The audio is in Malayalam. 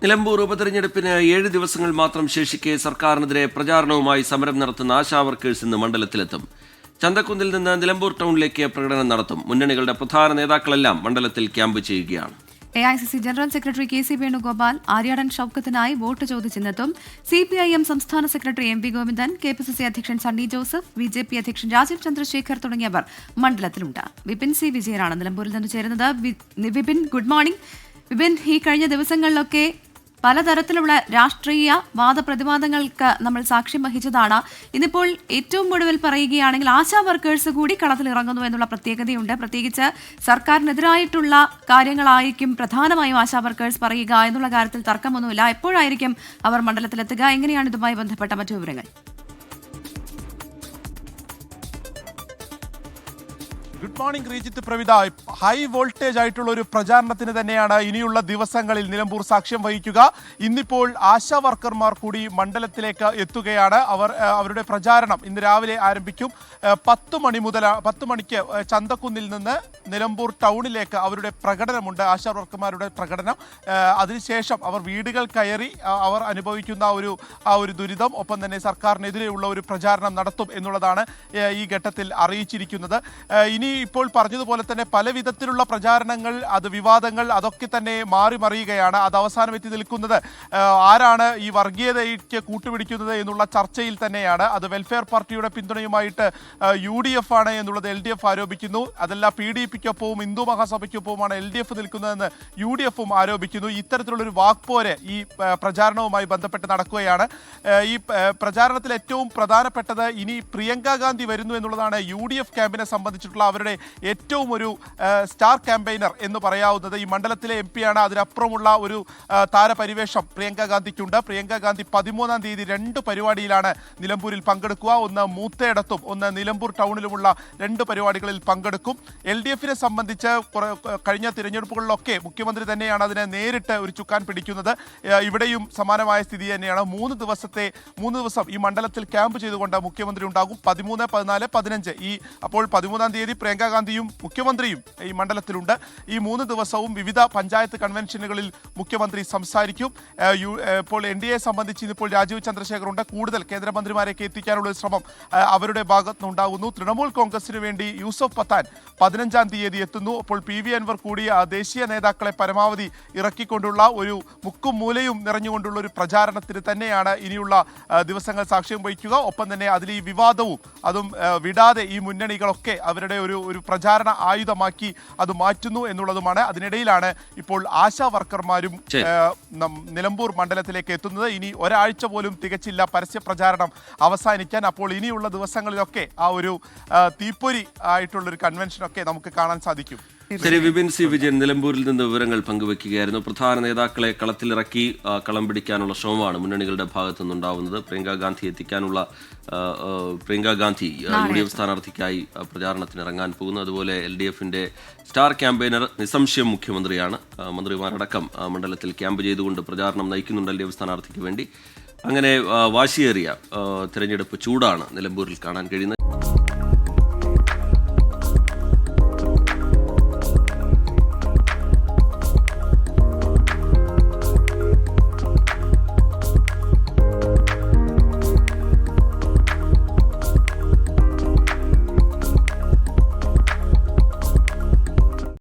നിലമ്പൂർ ഉപതെരഞ്ഞെടുപ്പിന് 7 ദിവസങ്ങൾ മാത്രം ശേഷിക്കെ സർക്കാരിനെതിരെ പ്രചാരണവുമായി സമരം നടത്തുന്ന ആശാ വർക്കേഴ്സ് ഇന്ന് മണ്ഡലത്തിലെത്തും. ചന്തക്കുന്നിൽ നിന്ന് നിലമ്പൂർ ടൗണിലേക്ക് പ്രകടനം നടത്തും. മുന്നണികളുടെ പ്രധാന നേതാക്കളെല്ലാം മണ്ഡലത്തിൽ ക്യാമ്പ് ചെയ്യുകയാണ്. AICC general secretary KC Venugopal Aryadan ഷൌക്കത്തിനായി വോട്ട് ചോദിച്ചെന്നെത്തും. CPIM സംസ്ഥാന സെക്രട്ടറി MV ഗോവിന്ദൻ, KPCC അധ്യക്ഷൻ സണ്ണി ജോസഫ്, BJP അധ്യക്ഷൻ രാജീവ് ചന്ദ്രശേഖർ തുടങ്ങിയവർ മണ്ഡലത്തിലുണ്ട്. വിപിൻ C വിജയനാണ് നിലമ്പൂരിൽ നിന്ന് ചേരുന്നത്. Vipin, good morning. വിപിൻ, ഈ കഴിഞ്ഞ ദിവസങ്ങളിലൊക്കെ പലതരത്തിലുള്ള രാഷ്ട്രീയ വാദപ്രതിവാദങ്ങൾക്ക് നമ്മൾ സാക്ഷ്യം വഹിച്ചതാണ്. ഇന്നിപ്പോൾ ഏറ്റവും ഒടുവിൽ പറയുകയാണെങ്കിൽ ആശാ വർക്കേഴ്സ് കൂടി കളത്തിലിറങ്ങുന്നു എന്നുള്ള പ്രത്യേകതയുണ്ട്. പ്രത്യേകിച്ച് സർക്കാരിനെതിരായിട്ടുള്ള കാര്യങ്ങളായിരിക്കും പ്രധാനമായും ആശാ വർക്കേഴ്സ് പറയുക എന്നുള്ള കാര്യത്തിൽ തർക്കമൊന്നുമില്ല. എപ്പോഴായിരിക്കും അവർ മണ്ഡലത്തിലെത്തുക? എങ്ങനെയാണ് ഇതുമായി ബന്ധപ്പെട്ട മറ്റു വിവരങ്ങൾ? Good morning Sreejith, Pravitha. High voltage ആയിട്ടുള്ള ഒരു പ്രചാരണത്തിന് തന്നെയാണ് ഇനിയുള്ള ദിവസങ്ങളിൽ നിലമ്പൂർ സാക്ഷ്യം വഹിക്കുക. ഇന്നിപ്പോൾ ആശാ വർക്കർമാർ കൂടി മണ്ഡലത്തിലേക്ക് എത്തുകയാണ്. അവരുടെ പ്രചാരണം ഇന്ന് രാവിലെ ആരംഭിക്കും. 10 മണിക്ക് ചന്തക്കുന്നിൽ നിന്ന് നിലമ്പൂർ ടൗണിലേക്ക് അവരുടെ പ്രകടനമുണ്ട്, ആശാ വർക്കർമാരുടെ പ്രകടനം. അതിനുശേഷം അവർ വീടുകൾ കയറി അവർ അനുഭവിക്കുന്ന ആ ഒരു ദുരിതം, ഒപ്പം തന്നെ സർക്കാരിനെതിരെയുള്ള ഒരു പ്രചാരണം നടത്തും എന്നുള്ളതാണ് ഈ ഘട്ടത്തിൽ അറിയിച്ചിരിക്കുന്നത്. ഇനി ഇപ്പോൾ പറഞ്ഞതുപോലെ തന്നെ പല വിധത്തിലുള്ള പ്രചാരണങ്ങൾ, അത് വിവാദങ്ങൾ, അതൊക്കെ തന്നെ മാറി മറിയുകയാണ്. അത് അവസാനം എത്തി നിൽക്കുന്നത് ആരാണ് ഈ വർഗീയതയ്ക്ക് കൂട്ടുപിടിക്കുന്നത് എന്നുള്ള ചർച്ചയിൽ തന്നെയാണ്. അത് വെൽഫെയർ പാർട്ടിയുടെ പിന്തുണയുമായിട്ട് UDF ആണ് എന്നുള്ളത് LDF ആരോപിക്കുന്നു. അതല്ല, PDPക്കൊപ്പവും ഹിന്ദു മഹാസഭയ്ക്കൊപ്പവുമാണ് LDF നിൽക്കുന്നതെന്ന് UDFും ആരോപിക്കുന്നു. ഇത്തരത്തിലുള്ളൊരു വാക്പോര് ഈ പ്രചാരണവുമായി ബന്ധപ്പെട്ട് നടക്കുകയാണ്. ഈ പ്രചാരണത്തിൽ ഏറ്റവും പ്രധാനപ്പെട്ടത് ഇനി പ്രിയങ്ക ഗാന്ധി വരുന്നു എന്നുള്ളതാണ്. UDF ക്യാമ്പിനെ സംബന്ധിച്ചിട്ടുള്ള അവരുടെ ഏറ്റവും ഒരു സ്റ്റാർ ക്യാമ്പയിനർ എന്ന് പറയാവുന്നത് ഈ മണ്ഡലത്തിലെ MP ആണ്. അതിനപ്പുറമുള്ള ഒരു താരപരിവേഷം പ്രിയങ്ക ഗാന്ധിക്കുണ്ട്. പ്രിയങ്ക ഗാന്ധി 13-ാം തീയതി 2 പരിപാടിയിലാണ് നിലമ്പൂരിൽ പങ്കെടുക്കുക. ഒന്ന് മൂത്തയിടത്തും ഒന്ന് നിലമ്പൂർ ടൗണിലുമുള്ള 2 പരിപാടികളിൽ പങ്കെടുക്കും. LDFനെ സംബന്ധിച്ച് കഴിഞ്ഞ തിരഞ്ഞെടുപ്പുകളിലൊക്കെ മുഖ്യമന്ത്രി തന്നെയാണ് അതിനെ നേരിട്ട് ഒരു ചുക്കാൻ പിടിക്കുന്നത്. ഇവിടെയും സമാനമായ സ്ഥിതി തന്നെയാണ്. 3 ദിവസം ഈ മണ്ഡലത്തിൽ ക്യാമ്പ് ചെയ്തുകൊണ്ട് മുഖ്യമന്ത്രി ഉണ്ടാകും. 13, 14, 15 അപ്പോൾ 13-ാം തീയതി പ്രിയങ്ക ഗാന്ധിയും മുഖ്യമന്ത്രിയും ഈ മണ്ഡലത്തിലുണ്ട്. ഈ 3 ദിവസവും വിവിധ പഞ്ചായത്ത് കൺവെൻഷനുകളിൽ മുഖ്യമന്ത്രി സംസാരിക്കും. ഇപ്പോൾ NDA സംബന്ധിച്ച് ഇന്നിപ്പോൾ രാജീവ് ചന്ദ്രശേഖർ ഉണ്ട്. കൂടുതൽ കേന്ദ്രമന്ത്രിമാരേക്ക് എത്തിക്കാനുള്ള ശ്രമം അവരുടെ ഭാഗത്തുനിന്നുണ്ടാകുന്നു. തൃണമൂൽ കോൺഗ്രസിന് വേണ്ടി യൂസഫ് പത്താൻ 15-ാം തീയതി എത്തുന്നു. അപ്പോൾ PV അൻവർ കൂടി ദേശീയ നേതാക്കളെ പരമാവധി ഇറക്കിക്കൊണ്ടുള്ള ഒരു മുക്കും മൂലയും നിറഞ്ഞുകൊണ്ടുള്ള ഒരു പ്രചാരണത്തിന് തന്നെയാണ് ഇനിയുള്ള ദിവസങ്ങൾ സാക്ഷ്യം വഹിക്കുക. ഒപ്പം തന്നെ അതിൽ ഈ വിവാദവും അതും വിടാതെ ഈ മുന്നണികളൊക്കെ അവരുടെ ഒരു പ്രചാരണ ആയുധമാക്കി അത് മാറ്റുന്നു എന്നുള്ളതുമാണ്. അതിനിടയിലാണ് ഇപ്പോൾ ആശാ വർക്കർമാരും നിലമ്പൂർ മണ്ഡലത്തിലേക്ക് എത്തുന്നത്. ഇനി ഒരാഴ്ച പോലും തികച്ചില്ല പരസ്യ പ്രചാരണം അവസാനിക്കാൻ. അപ്പോൾ ഇനിയുള്ള ദിവസങ്ങളിലൊക്കെ ആ ഒരു തീപ്പൊരി ആയിട്ടുള്ളൊരു കൺവെൻഷനൊക്കെ നമുക്ക് കാണാൻ സാധിക്കും. ശരി, വിപിൻ C വിജയൻ നിലമ്പൂരിൽ നിന്ന് വിവരങ്ങൾ പങ്കുവയ്ക്കുകയായിരുന്നു. പ്രധാന നേതാക്കളെ കളത്തിലിറക്കി കളം പിടിക്കാനുള്ള ശ്രമമാണ് മുന്നണികളുടെ ഭാഗത്തു നിന്നുണ്ടാവുന്നത്. പ്രിയങ്ക ഗാന്ധി UDF സ്ഥാനാർത്ഥിക്കായി പ്രചാരണത്തിന് ഇറങ്ങാൻ പോകുന്നു. അതുപോലെ LDFന്റെ സ്റ്റാർ ക്യാമ്പയിനർ നിസ്സംശയം മുഖ്യമന്ത്രിയാണ്. മന്ത്രിമാരടക്കം മണ്ഡലത്തിൽ ക്യാമ്പ് ചെയ്തുകൊണ്ട് പ്രചാരണം നയിക്കുന്നുണ്ട് LDF സ്ഥാനാർത്ഥിക്ക് വേണ്ടി. അങ്ങനെ വാശിയേറിയ തെരഞ്ഞെടുപ്പ് ചൂടാണ് നിലമ്പൂരിൽ കാണാൻ കഴിയുന്നത്.